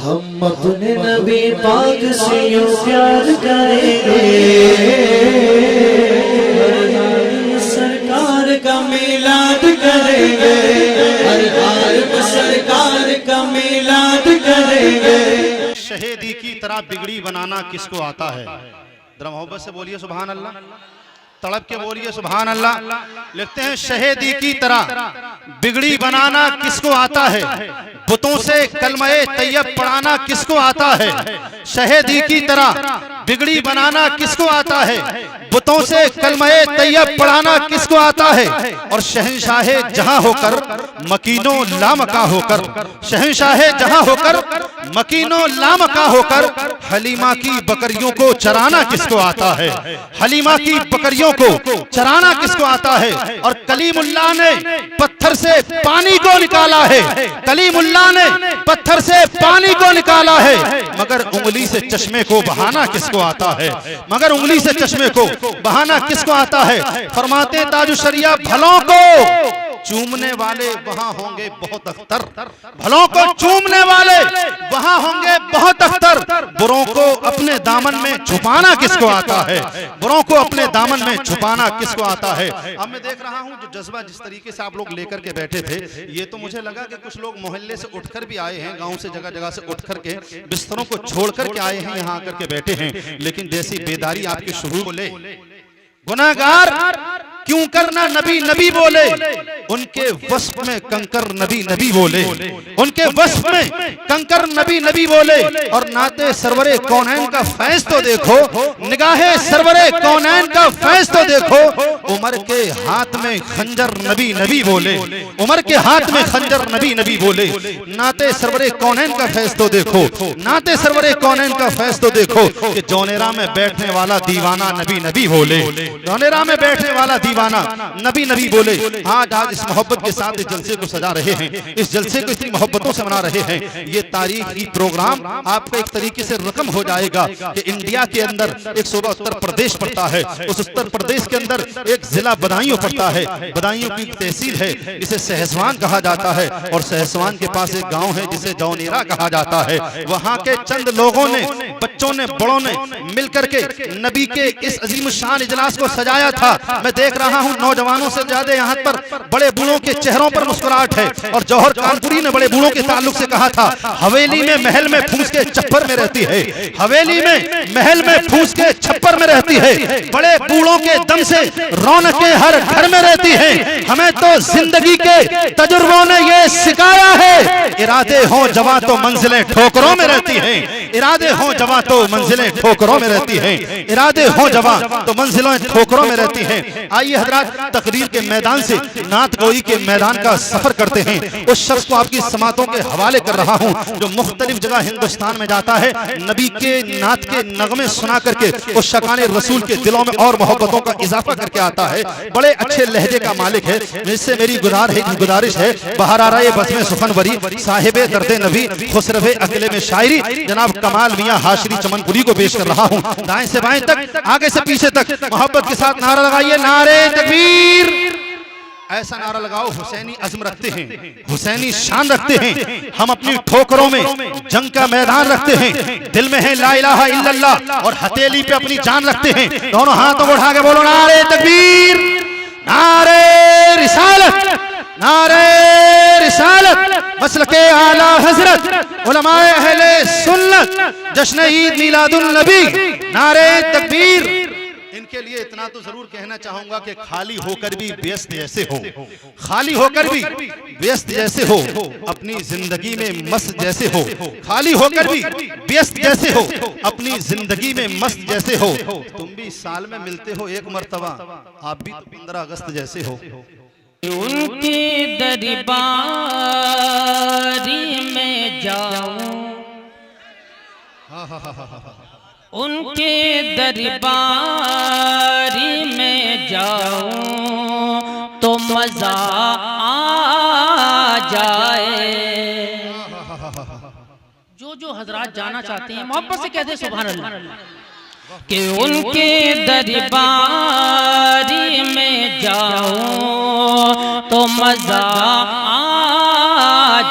हम अपने नबी पाक से यूं प्यार करेंगे, सरकार का मिलाद करेंगे, हर हाल सरकार का मिलाद करेंगे। शहीदी की तरह बिगड़ी बनाना किसको आता है? जरा मोहब्बत से बोलिए सुभान अल्लाह, तड़प के बोलिए सुभान अल्लाह। लिखते हैं शहीदी की तरह बिगड़ी बनाना किसको आता है? बुतों से कलमे तैयब पढ़ाना किसको आता है? शहीदी की तरह बिगड़ी बनाना किसको आता है? बुतों से कलमे तैयब पढ़ाना किसको आता है? और शहंशाहे जहां होकर मकीनो लामका होकर, शहंशाहे जहां होकर मकीनो लामका होकर हलीमा की बकरियों को चराना किसको आता है? हलीमा की बकरियों को चराना किसको आता है? और कलीमुल्लाह ने पत्थर से पानी को निकाला है, कलीमुल्लाह ने पत्थर से पानी को निकाला है, मगर उंगली से चश्मे को बहाना किसको आता है? मगर उंगली से चश्मे को बहाना किसको आता है? फरमाते ताजुशरिया भलों को चूमने वाले वहां होंगे बहुत अख्तर, भलों को चूमने वाले वहां होंगे बहुत अख्तर, बुरों को अपने दामन में छुपाना किसको आता है? बुरों को अपने दामन में छुपाना किसको आता है? अब मैं देख रहा हूं जो जज्बा जिस तरीके से आप लोग लेकर के बैठे थे, ये तो मुझे लगा कि कुछ लोग मोहल्ले से उठकर भी आए हैं, गांव से जगह जगह से उठ करके बिस्तरों को छोड़ करके आए हैं, यहाँ आकर के बैठे हैं। लेकिन जैसी बेदारी आपकी शुरू को ले, गुनाहगार क्यों करना नबी नबी बोले, उनके वस्फ में कंकर नबी नबी बोले, उनके वस्फ में कंकर नबी नबी बोले। और नाते सरवरे कौनैन का फैज तो देखो, निगाहे सरवरे कौनैन का फैज तो देखो, उमर के हाथ में खंजर नबी नबी बोले, उमर के हाथ में खंजर नबी नबी बोले। नाते सरवरे कौनैन का फैज तो देखो, नाते सरवरे कौनैन का फैज तो देखो कि जौनेरा में बैठने वाला दीवाना नबी नबी बोले, जौनेरा में बैठने वाला दीवाना नबी नबी बोले। आज इस मोहब्बत के साथ इस जलसे को सजा रहे हैं, इस जलसे को इतनी मोहब्बतों से मना रहे हैं। ये तारीखी प्रोग्राम आपको एक तरीके से रकम हो जाएगा कि इंडिया के अंदर एक सूबा उत्तर प्रदेश पड़ता है, उस उत्तर प्रदेश के अंदर एक जिला बदायूं पड़ता है, बदायूं की तहसील है जिसे सहसवान कहा जाता है, और सहसवान के पास एक गांव है जिसे जौनेरा कहा जाता है। वहां के चंद लोगों ने, बच्चों ने, बड़ों ने मिलकर के नबी के इस अजीम शान इजलास को सजाया था। मैं देख रहा हूं नौजवानों से ज्यादा यहाँ पर बड़े बूढ़ों के चेहरों पर मुस्कुराहट है। और जौहर कानपुरी ने बड़े बूढ़ों के ताल्लुक से कहा था, हवेली में महल में फूस के छप्पर में रहती है, हवेली में महल में फूस के छप्पर में रहती है, बड़े बूढ़ों के दम से रौनकें हर घर में रहती हैं। हमें तो जिंदगी के तजुर्बों ने ये सिखाया है, इरादे हो जवां तो मंजिलें ठोकरों में रहती हैं, इरादे हो जवां तो मंजिलें ठोकरों में रहती हैं, इरादे हो जवां तो मंजिलें ठोकरों में रहती हैं। आइए हजरात तकरीर के मैदान से नात गोई के मैदान का सफर करते हैं। उस शख्स को आपकी समातों के हवाले कर रहा हूं जो मुख्तलिफ जगह हिंदुस्तान में जाता है, नबी के नात के नगमे सुना करके उस शकाने रसूल के दिलों में और मोहब्बतों का इजाफा करके आता है। बड़े अच्छे लहजे का मालिक है, जिससे मेरी गुजारिश है, बाहर आ रहा है बस में सुखनवरी साहिबे दर्दे नबी खुसरवे अकेले में शायरी जनाब कमाल मियां हाशरी चमनपुरी को पेश कर रहा हूं। दाएं से बाएं तक, आगे से पीछे तक मोहब्बत के साथ नारा लगाइए, नारे तकबीर। ऐसा नारा लगाओ, हुसैनी अज़्म रखते हैं, हुसैनी शान रखते हैं, हम अपनी ठोकरों में जंग का मैदान रखते हैं, दिल में है ला इलाहा इल्लल्लाह और हथेली पे अपनी जान रखते हैं। दोनों हाथों को उठा के बोलो, नारे तकबीर, नारे रिसालत, नारे रिसालत, मसलके आला हजरत उलमाए अहले सुन्नत, जश्न ईद मिलादुन नबी, नारे तकबीर। इनके लिए इतना तो जरूर कहना चाहूंगा कि खाली होकर भी व्यस्त जैसे हो, खाली होकर भी व्यस्त जैसे हो, अपनी जिंदगी में मस्त जैसे हो, खाली होकर भी व्यस्त जैसे हो, अपनी जिंदगी में मस्त जैसे हो। तुम भी साल में मिलते हो एक मर्तबा, आप भी 15 अगस्त जैसे हो। उनकी दरबारी में जाऊं, उनके दरबारी में जाऊं तो मजा आ जाए। जो हजरात जाना चाहते हैं मोहब्बत से कहते सुभान अल्लाह। कि उनके दरबारी में जाऊं तो मजा आ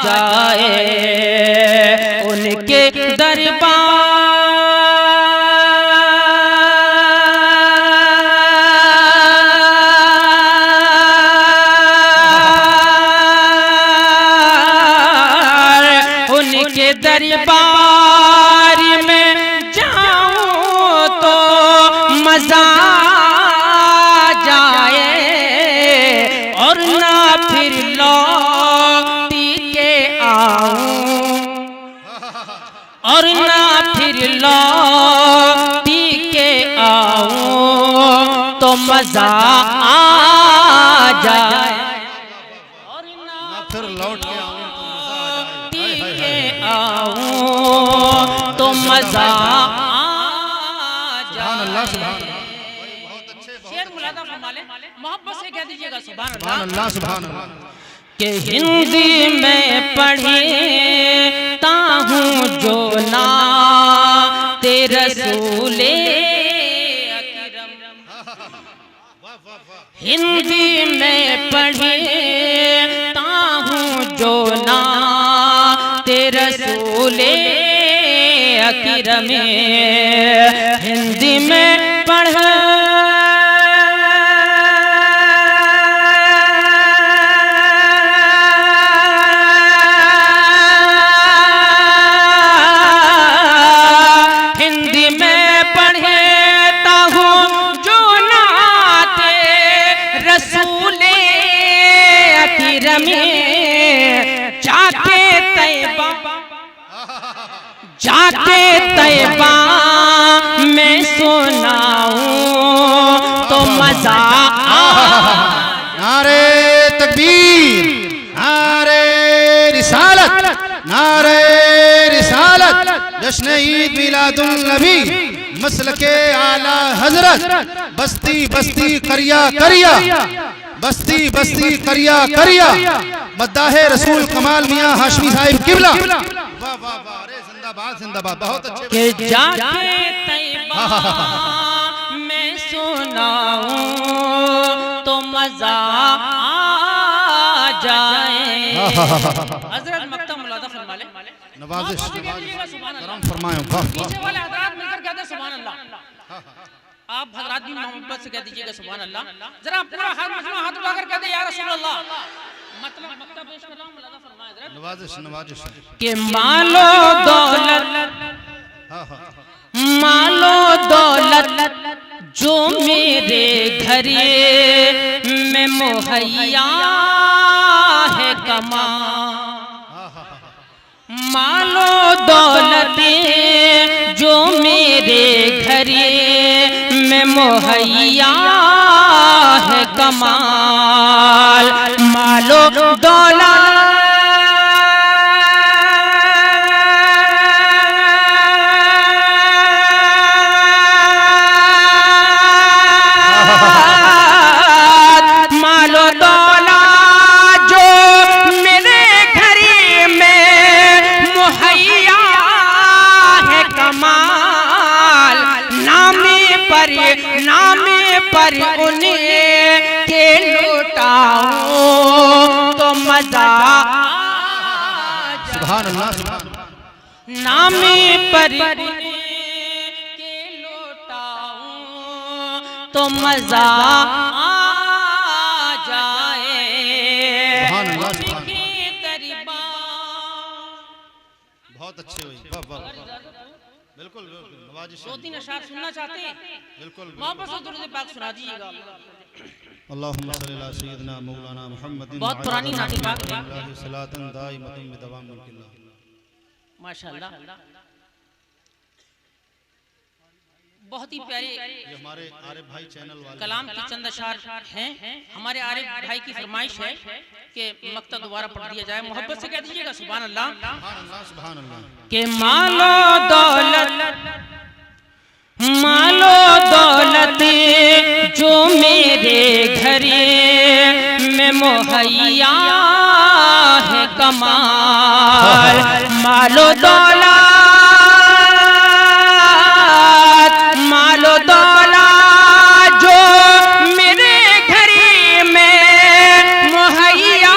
जाए। उनके दरबार उनके दरबार में जाऊं तो मजा जाए और ना फिर लौटी के आऊं और ना फिर लौटी के आऊं तो मजा आ जाए और ना फिर लौट के आऊं तो मजा आ सुभान अल्लाह, सुभान जाए। शेर मुलादा फरमा ले, मोहब्बत से कह दीजिएगा सुभान अल्लाह। सुभान अल्लाह। कि हिंदी में पढ़ता हूँ जो ना तेरे रसूले अकरम, हिंदी में पढ़ता हूँ जो ना तेरे रसूले अकरम, हिंदी में पढ़ जाके तैबा मैं सुनाऊं तो मजा नारे तकबीर, नारे रिसालत, नारे रिसालत, जश्न ईद मिलादुल नबी, मसलके आला हजरत, बस्ती बस्ती करिया करिया, बस्ती बस्ती करिया करिया, मद्दाहे रसूल कमाल मियां हाशमी साहिब किबला। वाह वाह वाह, अरे जिंदाबाद जिंदाबाद, बहुत अच्छे। के जाके तैबा मैं सुनाऊं तो मजा आ जाए। हजरत मक्ता मुलादा फरमा ले, नवाजिश करम फरमाएं। पीछे वाले हजरात मिलकर कहते हैं सुभान अल्लाह, आप हजरात भी मोहब्बत से कह दीजिएगा सुभान अल्लाह। जरा पूरा हर मजमा हाथ उठाकर कहते या रसूल अल्लाह। मतलब मक्ता पेश कर रहा हूं, मुलादा फरमाएं हजरत। नवाजिश नवाजिश के मालो दौलत, मालो दौलत जो मेरे घरे में मुहैया है कमा, मालो दौलत जो मेरे घरे में मुहैया है कमाल, मालो दौलत नामे पर उन्हें के लुटाऊं तो मजा सुभान अल्लाह, नामे पर के लुटाऊं तो मजा आ जाए। सुभान अल्लाह, सुभान के दरबार बहुत अच्छे हुई। वाह वाह, बिल्कुल बिल्कुल नवाजिश। दो तीन अशआर सुनना चाहते हैं, बिल्कुल मोहब्बत से दुरूद पाक सुना दीजिएगा। अल्लाहुम्मा सल्ली अला सय्यिदिना मौलाना मुहम्मदिन बहुत पुरानी नाती पाक है। सलातन दाइमतन बिदवाम मुल्किल्लाह। माशाअल्लाह, बहुत ही प्यारे ये हमारे आरिफ भाई चैनल वाले कलाम के चंद अशआर हैं। हमारे आरिफ भाई की फरमाइश है कि मक्ता दोबारा पढ़ दिया जाए। मोहब्बत से कह दीजिएगा सुभान अल्लाह। सुभान अल्लाह, सुभान अल्लाह। के मालो दौलत, मालो दौलत जो मेरे घरे में मुहैया है कमाल, मालो दौलत, मालो दौलत जो मेरे घरे में मुहैया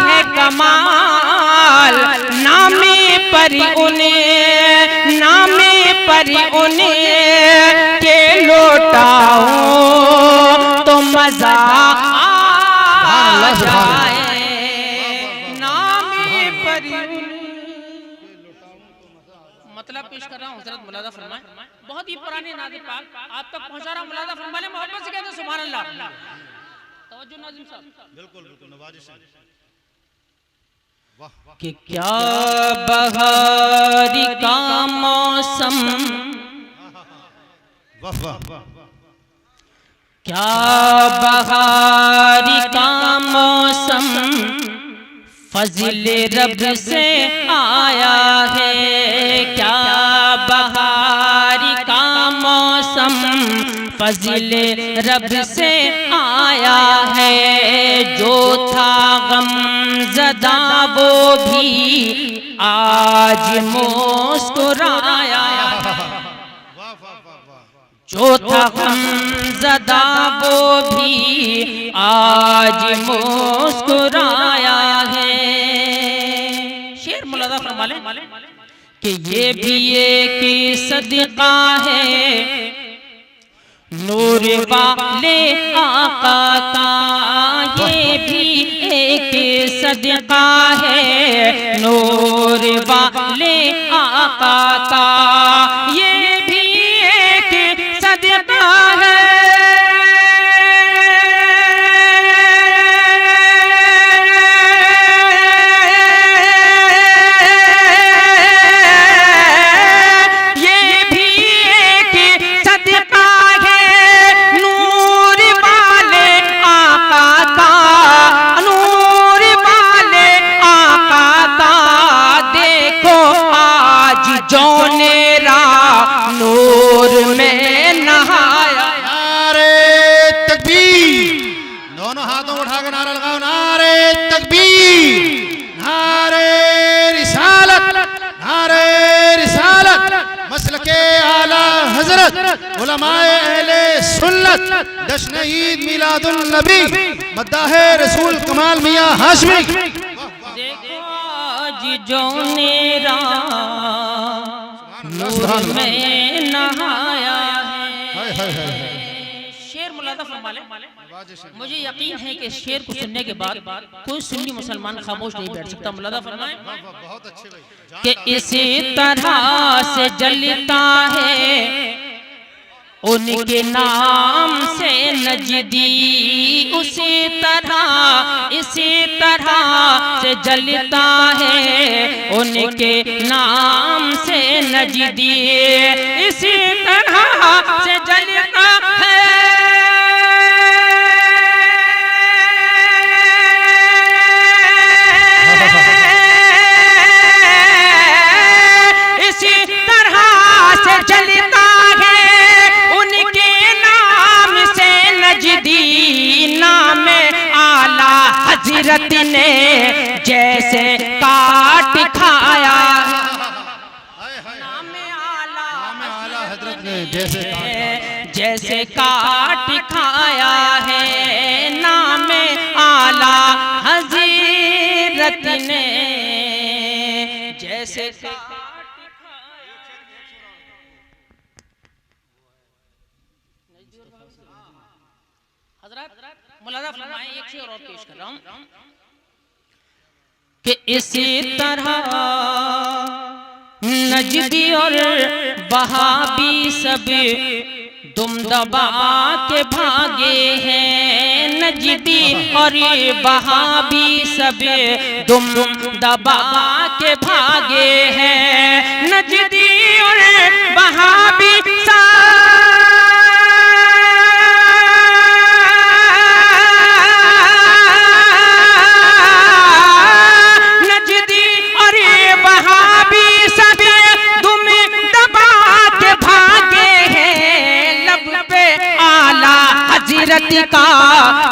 है कमाल, नामे पर उन्हें नामे पर उन्हें के लौटाऊं तो मजा आ जाए। नामे पर मतलब पेश कर रहा हूँ हज़रत मुलादा फरमाए, बहुत ही पुराने नाज़ पाक आप तक पहुंचा रहा हूँ। मुलादा फरमाए मोहब्बत से कहते हैं सुभान अल्लाह। तवज्जो नाज़िम साहब। बिल्कुल बिल्कुल नवाजिश है। कि क्या बहारी का मौसम, क्या बहारी का मौसम फज़िले रब से आया है। क्या बहारी का मौसम फज़िले रब से आया है। जो था गम ज़दा वो भी आज मुस्कुराया। जो था गम ज़दा वो भी आज मुस्कुराया है। शेर मुलादा फरमा ले कि ये भी एक सदका है नूर वाले आका का। ये भी एक सदका है नूर वाले आका का। ये भी एक सदका है उलमाए अहले सुन्नत जश्न ईद मिलादुन नबी मद्दाहे रसूल कमाल मियां हाशमी। देखो आज जो मेरा नूर में नहाया है। शेर मुलादा फरमा ले। मुझे यकीन है कि शेर को सुनने के बाद कोई सुन्नी मुसलमान खामोश नहीं बैठ सकता। मुलादा फरमाए बहुत अच्छे भाई कि इसी तरह से जलता है उनके नाम से नजदी। उसी तरह इसी तरह से जलता है उनके नाम से नजदी। इसी तरह से जलता है इसी तरह से जलता है उनके नाम से नजदी। नाम आला हजरत ने जैसे काट खाया। नाम आला हजरत ने जैसे काट खाया है। नाम आला हजरत ने जैसे मुलादा फरमाए एक शेर और पेश कर रहा हूं कि इसी तरह नजदी और वहाबी सब दुम दबा के भागे हैं। नजदी और वहाबी सब दुम दबा के भागे हैं। नजदी और वहाबी का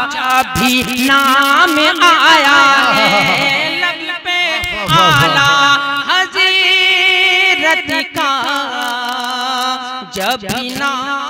जब भी नाम आया है। लब पे आला हज़रत का जब भी नाम